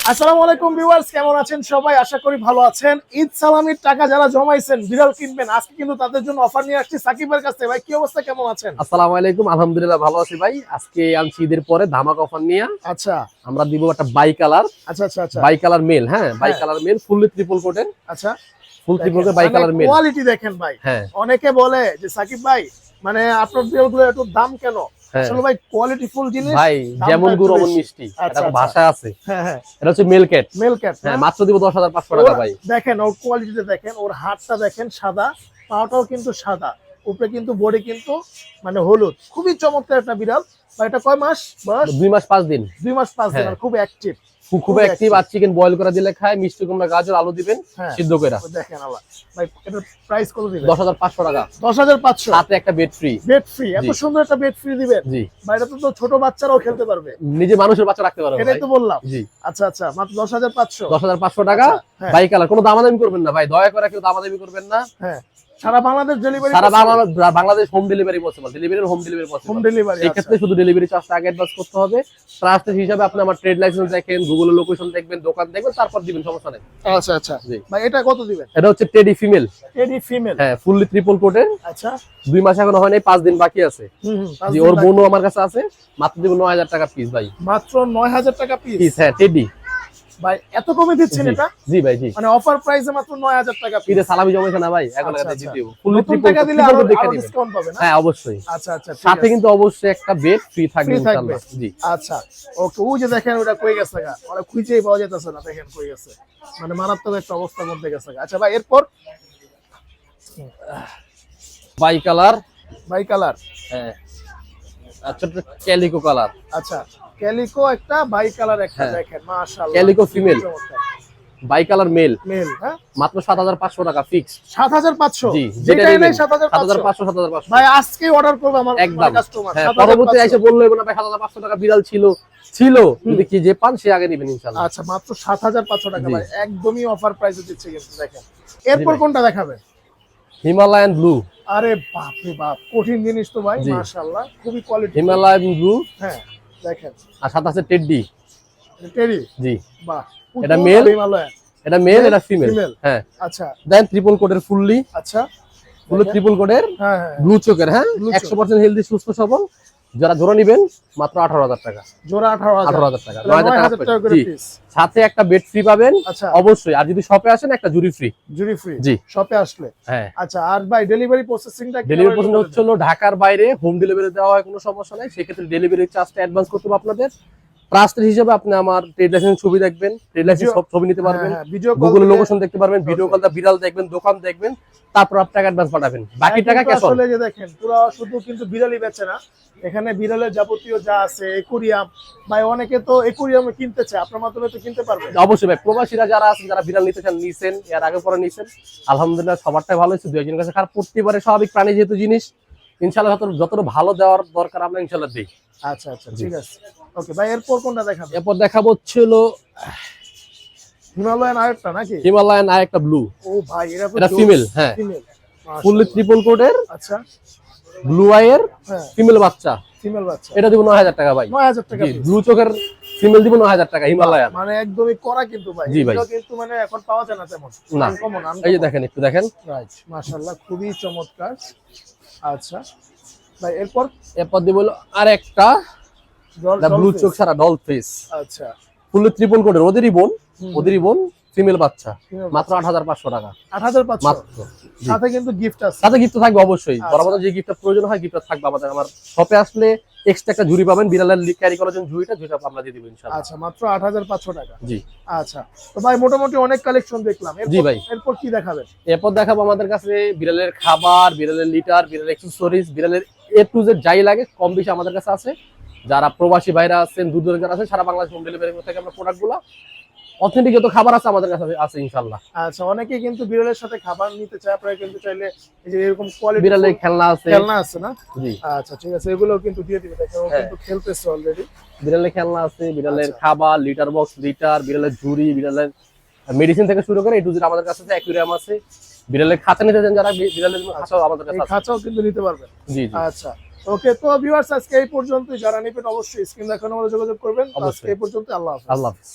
আসসালামু আলাইকুম ভিউয়ার্স, কেমন আছেন সবাই? আশা করি ভালো আছেন। ঈদ সালামির টাকা যারা জমাইছেন বিড়াল কিনবেন, আজকে কিন্তু তাদের জন্য অফার নিয়ে আসছি সাকিবের কাছে। ভাই কি অবস্থা, কেমন আছেন? আসসালামু আলাইকুম, আলহামদুলিল্লাহ ভালো আছি ভাই। আজকে আনছি ঈদের পরে ধামাকা অফার নিয়ে। আচ্ছা আমরা দিব একটা বাই কালার, আচ্ছা আচ্ছা আচ্ছা বাই কালার মেল। হ্যাঁ, bicolour male, fully triple কোটের। আচ্ছা, ফুল ট্রিপল কোটের বাই কালার মেল। কোয়ালিটি দেখেন ভাই। হ্যাঁ, অনেকে বলে যে সাকিব ভাই মানে আপনার বিড়ালগুলো একটু দাম কেন? হ্যাঁ। আসলে ভাই কোয়ালিটি ফুল জিনিস, ভাই যেমন গুড় অমন মিষ্টি, আচ্ছা, এটা ভাষা আছে। হ্যাঁ হ্যাঁ, এটা হচ্ছে মেল ক্যাট। Male cat. হ্যাঁ, মাত্র দিব 10,500 টাকা ভাই। দেখেন ওর কোয়ালিটিটা দেখেন, ওর হাতটা দেখেন সাদা, পাটাও কিন্তু সাদা, উপরে কিন্তু বডি কিন্তু মানে হলুদ। খুবই চমৎকার একটা বিড়াল। ভাই এটা কয় মাস বয়স? 2 মাস 5 দিন। 2 মাস 5 দিন। হ্যাঁ। আর খুব অ্যাক্টিভ, খুব অ্যাক্টিভ। আর চিকেন বয়েল করে দিলে খায়, মিষ্টি কুমড়া গাজর আলু দিবেন সিদ্ধ করে। দেখেন আল্লাহ। ভাই এটার প্রাইস কত দিবেন? 10,500 টাকা। 10,500। সাথে একটা বেড ফ্রি। Bed free? এত সুন্দর একটা বেড ফ্রি দিবেন? জি। ভাই এটা তো ছোট বাচ্চারাও খেলতে পারবে, নিজে মানুষের বাচ্চা রাখতে পারবে। এটাই তো বললাম। জি। আচ্ছা আচ্ছা, মাত্র 10,500। 10,500 টাকা। Bicolour. কোনো দামাদামি করবেন না ভাই, দয়া করে কেউ দামাদামি করবেন না। হ্যাঁ, সারা বাংলাদেশ ডেলিভারি? সারা Bangladesh home delivery possible. Home delivery. এই ক্ষেত্রে শুধু ডেলিভারি চার্জটা আগে অ্যাডভান্স করতে হবে। ট্রাস্ট হিসাবে আপনি আমার ট্রেড লাইসেন্স দেখেন, গুগলে লোকেশন দেখবেন, দোকান দেখবেন, তারপর দিবেন, সমস্যা নেই। আচ্ছা আচ্ছা। ভাই এটা কত দিবেন? এটা হচ্ছে টেডি ফিমেল। Teddy female? হ্যাঁ, ফুললি ট্রিপল কোটের। আচ্ছা, 2 মাস এখনো হয় নাই, 5 দিন বাকি আছে। জি, ওর বোনও আমার কাছে আছে। মাত্র দিব 9,000 টাকা পিস ভাই। মাত্র 9,000 টাকা পিস? হ্যাঁ, টেডি। ভাই এত কমে দিচ্ছেন এটা? জি ভাই, জি। মানে অফার প্রাইসে মাত্র 9,000 টাকা পিস? পিসে সালামি জমাইছে না ভাই, এখন এটা দিয়ে দিব। ফুললি ট্রিপল টাকা দিলে আরো ডিসকাউন্ট পাবেন? হ্যাঁ, অবশ্যই। আচ্ছা আচ্ছা, সাথে কিন্তু অবশ্যই একটা বেড ফ্রি থাকবে ইনশাআল্লাহ। জি। আচ্ছা ওকে। ওই যে দেখেন ওটা কই গেছে গা, ওরা খুঁজেই পাওয়া যাইতেছে না। দেখেন কই গেছে, মানে মারাত্মক একটা অবস্থার মধ্যে গেছে গা। আচ্ছা ভাই এরপর? Bicolour. Bicolour? হ্যাঁ, আচ্ছা, ক্যালিকো কালার। আচ্ছা, ক্যালিকো একটা, বাই কালার একটা। দেখেন মাশাআল্লাহ, calico female, bicolour male. Male? হ্যাঁ, মাত্র 7,500 টাকা ফিক্স। 7,500? জি, যেটাই নাই 7,500। 7,500। ভাই আজকে অর্ডার করব আমার কাস্টমার। হ্যাঁ, পরবর্তী এসে বললো না ভাই 7,500 টাকা বিড়াল ছিল যদি কি যে পান সে আগে নেবেন ইনশাআল্লাহ। আচ্ছা, মাত্র 7,500 টাকা ভাই, একদমই অফার প্রাইসে দিচ্ছে কিন্তু। দেখেন এরপর কোনটা দেখাবেন? Himalayan blue. আরে বাপ রে বাপ, কঠিন জিনিস তো ভাই, মাশাআল্লাহ খুবই কোয়ালিটি। Himalayan blue. হ্যাঁ দেখেন। আর সাথে আছে টেডি। টেডি? জি। বাহ, এটা মেল, হিমালয়ান। এটা মেল, এটা ফিমেল। হ্যাঁ। আচ্ছা, দেন ট্রিপল কোটের ফুললি। আচ্ছা, ফুল ট্রিপল কোটের। হ্যাঁ হ্যাঁ, ব্লু চোকের। হ্যাঁ, 100% হেলদি, সুস্থ সবল। যারা জোড়া নেবেন মাত্র 18,000 টাকা। জোড়া 18,000 টাকা। 9,000 টাকা করে পিস। সাথে একটা বেড ফ্রি পাবেন। আচ্ছা, অবশ্যই। আর যদি শপে আসেন একটা জুরি ফ্রি। জুরি ফ্রি? জি, শপে আসলে। হ্যাঁ। আচ্ছা, আর ভাই ডেলিভারি প্রসেসিংটা কি? ডেলিভারি প্রসেসিং হচ্ছে ঢাকার বাইরে হোম ডেলিভারি দেওয়া হয়, কোনো সমস্যা নাই। সেক্ষেত্রে ডেলিভারি চার্জটা অ্যাডভান্স করতে হবে আপনাদের। ট্রাস্টের হিসেবে আপনি আমার ট্রেড লাইসেন্স ছবি দেখবেন, ট্রেড লাইসেন্স সব ছবি নিতে পারবেন, গুগল লোকেশন দেখতে পারবেন, ভিডিও কল দা বিড়াল দেখবেন, দোকান দেখবেন, তারপর আপনি টাকা অ্যাডভান্স পাঠাবেন, বাকি টাকা ক্যাশ অন। আসলে যে দেখেন পুরো শুধু কিন্তু বিড়ালই বেচে না, এখানে বিড়ালের যাবতীয় যা আছে, একুরিয়াম। ভাই অনেকে তো একুরিয়ামে কিনতে চায়, আপনার মাধ্যমে তো কিনতে পারবেন? অবশ্যই ভাই, প্রবাসীরা যারা আছেন, যারা বিড়াল নিতে চান, নিছেন, এর আগে পরে নিছেন, আলহামদুলিল্লাহ সবারটাই ভালো হয়েছে। 2 একজনের কাছে খারাপ পড়তে পারে, স্বাভাবিক প্রাণী যেহেতু জিনিস, ইনশাআল্লাহ যতটা ভালো দেওয়ার দরকার আমরা ইনশাআল্লাহ দিই। আচ্ছা আচ্ছা, ঠিক আছে। ওকে ভাই, এরপর কোনটা দেখাবো? এরপর দেখাবো হচ্ছিল হিমালয়ান আরেকটা নাকি? হিমালয়ান আরেকটা ব্লু। ও ভাই এটা ফিমেল। হ্যাঁ, ফিমেল, ফুললি ট্রিপল কোটের। আচ্ছা, ব্লু আইয়ের ফিমেল বাচ্চা। ফিমেল বাচ্চা? এটা দিব 9,000 টাকা ভাই। 9,000 টাকা? ব্লু চোখের ফিমেল দিব 9,000 টাকা হিমালয়ান। মানে একদমই কড়া কিন্তু ভাই। জি ভাই, কিন্তু মানে এখন পাওয়া যায় না তেমন। না, এই যে দেখেন, একটু দেখেন। রাইট, মাশাআল্লাহ খুবই চমৎকার। আচ্ছা ভাই, এরপর দিব আরেকটা ব্লু চোখ সারা ডল ফেস। আচ্ছা, ফুল ট্রিপল কোটের, ওদেরই বোন ফিমেল বাচ্চা। মাত্র 8,500 টাকা। 8,500 মাত্র। সাথে কিন্তু গিফট আছে? সাথে গিফট থাকবে অবশ্যই। বরাবর যে গিফটটা প্রয়োজন হয় গিফট থাকবে আমাদের। আমার শপে আসলে এক্সট্রা একটা ঝুড়ি পাবেন, বিড়ালের ক্যারি করার জন্য ঝুড়িটা আমরা দিয়ে দিব ইনশাআল্লাহ। আচ্ছা, মাত্র 8,500 টাকা? জি। আচ্ছা, তো ভাই মোটামুটি অনেক কালেকশন দেখলাম। জি ভাই, এরপর কি দেখাবেন? এরপর দেখাবো আমাদের কাছে বিড়ালের খাবার, বিড়ালের লিটার, বিড়ালের অ্যাকসেসরিজ, বিড়ালের A to Z যাই লাগে কম বেশি আমাদের কাছে আছে। যারা প্রবাসী ভাইরা আছেন, দূর দূরে যারা আছেন, সারা বাংলাদেশ হোম ডেলিভারি থেকে আমরা প্রোডাক্টগুলো অথেন্টিক যত খাবার আছে আমাদের কাছে আছে ইনশাআল্লাহ। আচ্ছা, অনেকে কিন্তু বিড়ালের সাথে খাবার নিতে চায়, আপনারা কিন্তু চাইলে এই যে এরকম কোয়ালিটি বিড়ালের খেলনা আছে না? জি। আচ্ছা, ঠিক আছে, এগুলো কিন্তু দিয়ে দিবে। দেখো ও কিন্তু খেলতেছে অলরেডি। বিড়ালের খেলনা আছে, বিড়ালের খাবার, লিটার বক্স, লিটার, বিড়ালের ঝুড়ি, বিড়ালের মেডিসিন থেকে শুরু করে A to Z আমাদের কাছে আছে। অ্যাকুরিয়াম আছে, বিড়ালের খাঁচা নিতে চান যারা, বিড়ালের খাঁচাও আমাদের কাছে আছে। খাঁচাও কিন্তু নিতে পারবেন? জি জি। আচ্ছা ওকে, তো ভিউয়ার্স আজকে এই পর্যন্তই। যারা নেবেন অবশ্যই স্ক্রিন দেখানো যোগাযোগ করবেন। আজকে এই পর্যন্ত। আল্লাহ হাফেজ। আল্লাহ হাফেজ।